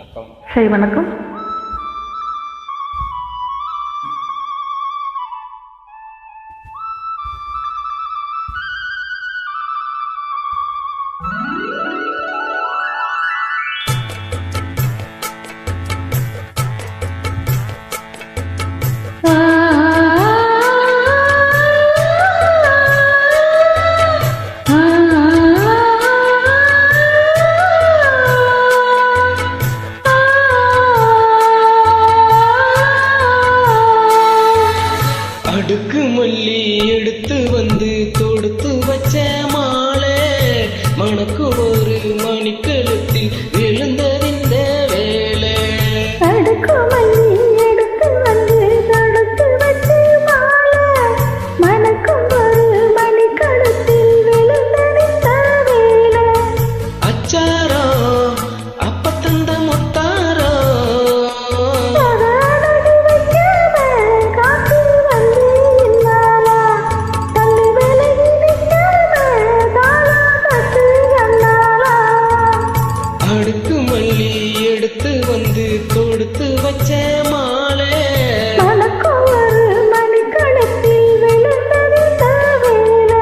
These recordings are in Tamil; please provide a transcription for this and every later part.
வணக்கம். சரி, வணக்கம். அடுக்கு மல்லி எடுத்து வந்து தொடுத்து வச்ச மாலை மணக்கு ஒரு மணிக்கழுத்தில் விழுந்தறிந்த வேலை. அடுக்கு மல்லி எடுத்து வந்து தொடுத்து வச்ச மாலை மணக்கு ஒரு மணிக்கழுத்தில் விழுந்தறிந்த வேலை. அச்சாரோ அப்ப தந்த முத்தாரோ அடுக்கு மல்லி எடுத்து வந்து தொடுத்து வச்ச மாலை மணக்கு ஒரு மணிக்கழுத்தில் விழுந்தறிந்த வேலை.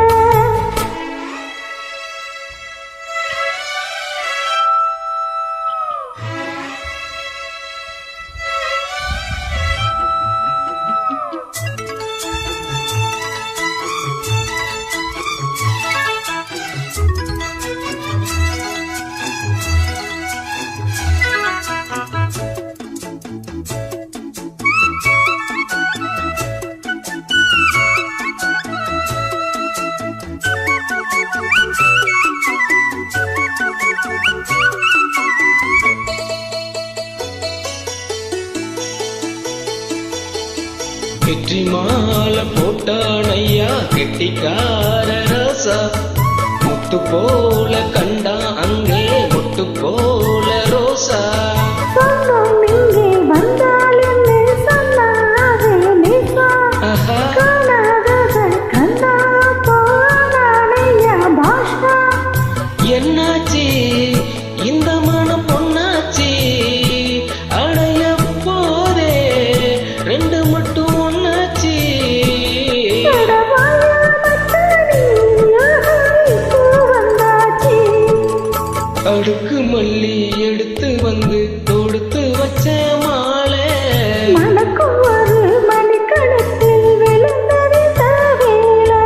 வெற்றி மாலை போட்டானையா கெட்டிக்கார ராசா முத்து போல கண்டா அங்கே முட்டு போல ரோசா. சொந்தம் இங்கே வந்தால் என்ன சொன்னாரே நேசா ஆஹா, காணாதவர் கண்ணா போனானையா பாஷா. என்னாச்சி இந்த மனம் பொன்னாச்சி அடைய போதே ரெண்டு மட்டும் ஒன்னாச்சி. கடவாயா மச்சானி இப்போ வந்தாச்சி. அடுக்கு மல்லி எடுத்து வந்து தொடுத்து வச்ச மாலை மணக்கும் ஒரு மணிக்கழுத்தில் விழுந்தறிந்த வேலை.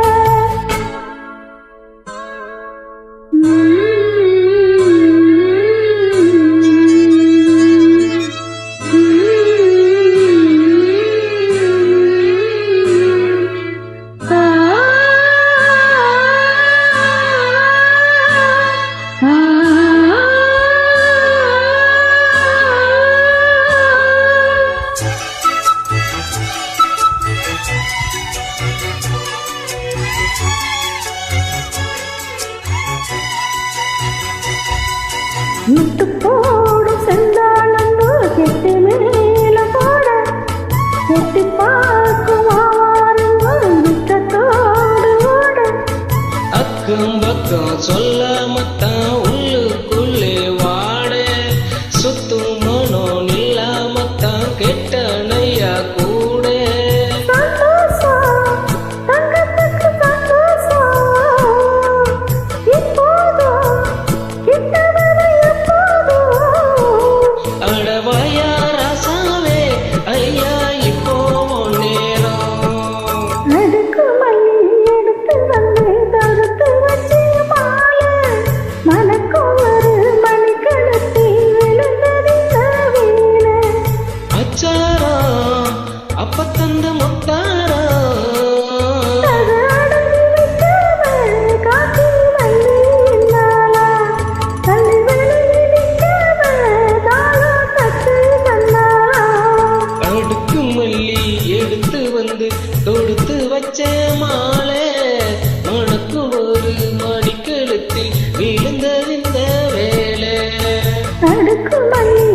முட்டு போடும் செந்தாளம்பு கெட்டு மேல போட கெட்டு பார்க்கும் ஆவாரங்கள் முற்றத்தோடு ஓட. அக்கம் பக்கம் சொல்லாமத்தான் உள்ளுக்குள்ளே வாட சுத்தும் மனம் இல்லாமத்தான் கெட்டனையா கூட. சந்தோஷம் தங்கத்துக்கு சந்தோஷம் இப்போதும் கிட்டவர எப்போதும். அடவாயா ராசாவே ஐயா இப்போ நேரம். அடுக்கு மல்லி எடுத்து வந்து தொடுத்து வச்சு மாலை மணக்கும் ஒரு மணிக்கழுத்தில் விழுந்தறிந்த வேலை. அச்சாரா அப்ப தந்த முத்தாரா அடங்கி வைக்காம காட்டி மல்லி இன்னாலா தள்ளி விலகி நிற்காம தாளம் தட்டு தந்தாளா. அடுக்கு மல்லி எடுத்து வந்து தொடுத்து வச்ச மாலை மணக்கு ஒரு மடிக்கழுத்தில் விழுந்தறிந்த வேலை. அடுக்கு மல்லி